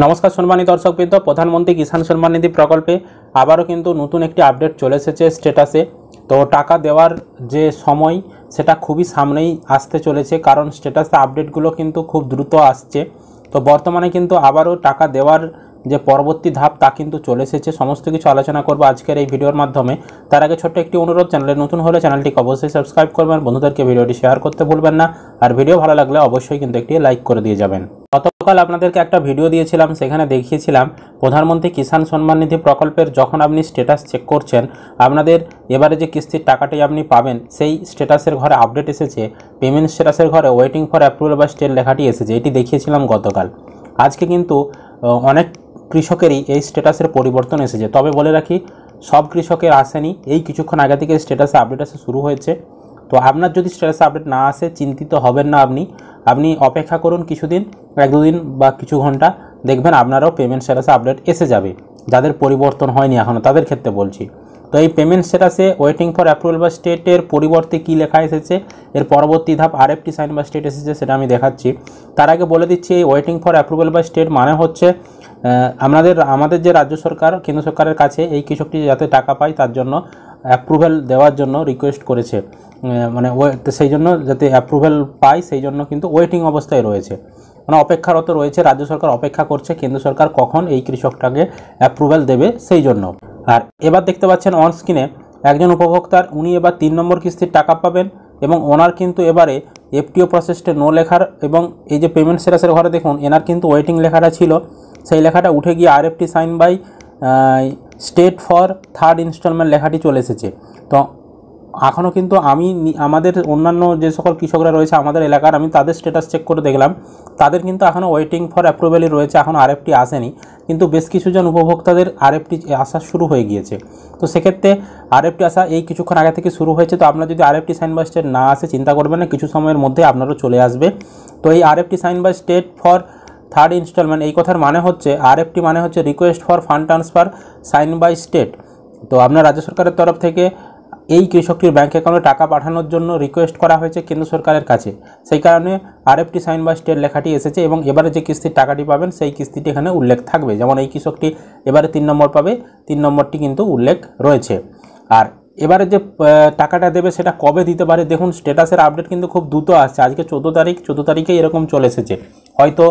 নমস্কার সম্মানিত দর্শকবৃন্দ, প্রধানমন্ত্রী কিষাণ সম্মান নিধি প্রকল্পে আবারও কিন্তু নতুন একটি আপডেট চলে এসেছে স্ট্যাটাসে। তো টাকা দেওয়ার যে সময় সেটা খুবই সামনেই আসতে চলেছে, কারণ স্ট্যাটাসে আপডেটগুলো কিন্তু খুব দ্রুত আসছে। তো বর্তমানে কিন্তু আবারও টাকা দেওয়ার যে পরবর্তী ধাপ তা কিন্তু চলে এসেছে। সমস্ত কিছু আলোচনা করব আজকের এই ভিডিওর মাধ্যমে। তার আগে ছোট্ট একটি অনুরোধ, চ্যানেলে নতুন হলে চ্যানেলটিকে অবশ্যই সাবস্ক্রাইব করবেন, বন্ধুদেরকে ভিডিওটি শেয়ার করতে ভুলবেন না, আর ভিডিও ভালো লাগলে অবশ্যই কিন্তু একটি লাইক করে দিয়ে যাবেন। গতকাল আপনাদেরকে একটা ভিডিও দিয়েছিলাম, সেখানে দেখিয়েছিলাম প্রধানমন্ত্রী কিষাণ সম্মান নিধি প্রকল্পের যখন আপনি স্ট্যাটাস চেক করছেন, আপনাদের এবারে যে কিস্তির টাকাটি আপনি পাবেন সেই স্ট্যাটাসের ঘরে আপডেট এসেছে, পেমেন্ট স্ট্যাটাসের ঘরে ওয়েটিং ফর অ্যাপ্রুভাল বা স্টেট লেখাটি এসেছে। এটি দেখিয়েছিলাম গতকাল। আজকে কিন্তু অনেক কৃষকেরই এই স্ট্যাটাসের পরিবর্তন এসেছে। তবে বলে রাখি, সব কৃষকের আসেনি, এই কিছুক্ষণ আগে থেকে স্ট্যাটাসে আপডেট আসা শুরু হয়েছে। তো আপনার যদি স্ট্যাটাসে আপডেট না আসে, চিন্তিত হবেন না। আপনি অপেক্ষা করুন কিছুদিন, এক দুদিন বা কিছু ঘন্টা, দেখবেন আপনারও পেমেন্ট স্ট্যাটাসে আপডেট এসে যাবে। যাদের পরিবর্তন হয়নি এখনও তাদের ক্ষেত্রে বলছি। তো এই পেমেন্ট স্ট্যাটাসে ওয়েটিং ফর অ্যাপ্রুভাল বা স্টেটের পরিবর্তে কী লেখা এসেছে, এর পরবর্তী ধাপ আরএফটি সাইন বা স্টেট এসেছে, সেটা আমি দেখাচ্ছি। তার আগে বলে দিচ্ছি, এই ওয়েটিং ফর অ্যাপ্রুভাল বা স্টেট মানে হচ্ছে আমাদের যে রাজ্য সরকার কেন্দ্র সরকারের কাছে এই কৃষকটি যাতে টাকা পায় তার জন্য অ্যাপ্রুভাল দেওয়ার জন্য রিকোয়েস্ট করেছে, মানে সেই জন্য যাতে অ্যাপ্রুভাল পায় সেই জন্য কিন্তু ওয়েটিং অবস্থায় রয়েছে, মানে অপেক্ষারত রয়েছে। রাজ্য সরকার অপেক্ষা করছে কেন্দ্র সরকার কখন এই কৃষকটাকে অ্যাপ্রুভাল দেবে সেই জন্য। আর এবার দেখতে পাচ্ছেন অন স্ক্রিনে একজন উপভোক্তার, উনি এবার 3 নম্বর কিস্তির টাকা পাবেন এবং ওনার কিন্তু এবারে এফটিও প্রসেসটে নো লেখার, এবং এই যে পেমেন্ট স্ট্যাটাসের ঘরে দেখুন এনার কিন্তু ওয়েটিং লেখাটা ছিল, সেই লেখাটা উঠে গিয়ে RFT sign by state for third installment লেখাটি চলে এসেছে। তো এখনও কিন্তু আমাদের অন্যান্য যে সকল কৃষকরা রয়েছে আমাদের এলাকার, আমি তাদের স্ট্যাটাস চেক করে দেখলাম, তাদের কিন্তু এখনও ওয়েটিং ফর অ্যাপ্রুভালই রয়েছে, এখনও আরএফটি আসেনি। কিন্তু বেশ কিছুজন উপভোক্তাদের আরএফটি আসা শুরু হয়ে গিয়েছে। তো সেক্ষেত্রে আরএফটি আসা এই কিছুক্ষণ আগে থেকে শুরু হয়েছে। তো আপনার যদি আরএফটি সাইন বাই স্টেট না আসে, চিন্তা করবেন না, কিছু সময়ের মধ্যে আপনারও চলে আসবে। তো এই RFT sign by state for third installment, এই কথার মানে হচ্ছে আরএফটি মানে হচ্ছে request for fund transfer sign by state. তো আপনার রাজ্য সরকারের তরফ থেকে এই কৃষকটির ব্যাঙ্ক অ্যাকাউন্টে টাকা পাঠানোর জন্য রিকোয়েস্ট করা হয়েছে কেন্দ্র সরকারের কাছে, সেই কারণে আরএফটি সাইন বাই স্টেট লেখাটি এসেছে। এবং এবারে যে কিস্তির টাকাটি পাবেন সেই কিস্তিটি এখানে উল্লেখ থাকবে। যেমন এই কৃষকটি এবারে 3 নম্বর পাবে, 3 নম্বরটি কিন্তু উল্লেখ রয়েছে। আর এবারে যে টাকাটা দেবে সেটা কবে দিতে পারে, দেখুন স্ট্যাটাসের আপডেট কিন্তু খুব দ্রুত আসছে। আজকে 14 তারিখে এরকম চলে এসেছে, হয়তো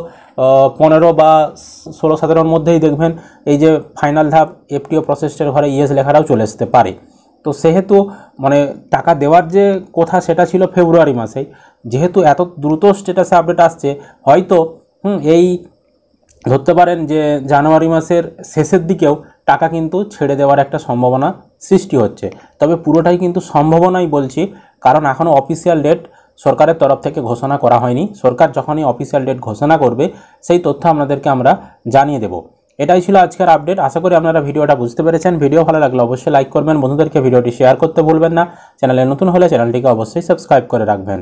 15 বা 16-17 মধ্যেই দেখবেন এই যে ফাইনাল ধাপ এফটিও প্রসেসের ঘরে ইয়েস লেখাটাও চলে আসতে পারে। তো সেহেতু মানে টাকা দেওয়ার যে কথা সেটা ছিল ফেব্রুয়ারি মাসেই, যেহেতু এত দ্রুত স্ট্যাটাসে আপডেট আসছে, হয়তো এই ধরতে পারেন যে জানুয়ারি মাসের শেষের দিকেও টাকা কিন্তু ছেড়ে দেওয়ার একটা সম্ভাবনা সৃষ্টি হচ্ছে। তবে পুরোটাই কিন্তু সম্ভাবনাই বলছি, কারণ এখনও অফিসিয়াল ডেট সরকারের তরফ থেকে ঘোষণা করা হয়নি। সরকার যখনই অফিসিয়াল ডেট ঘোষণা করবে সেই তথ্য আপনাদেরকে আমরা জানিয়ে দেব। এটাই ছিল আজকের আপডেট। আশা করি আপনারা ভিডিওটা বুঝতে পেরেছেন। ভিডিও ভালো লাগলে অবশ্যই লাইক করবেন, বন্ধুদেরকে ভিডিওটি শেয়ার করতে ভুলবেন না। চ্যানেলে নতুন হলে চ্যানেলটিকে অবশ্যই সাবস্ক্রাইব করে রাখবেন।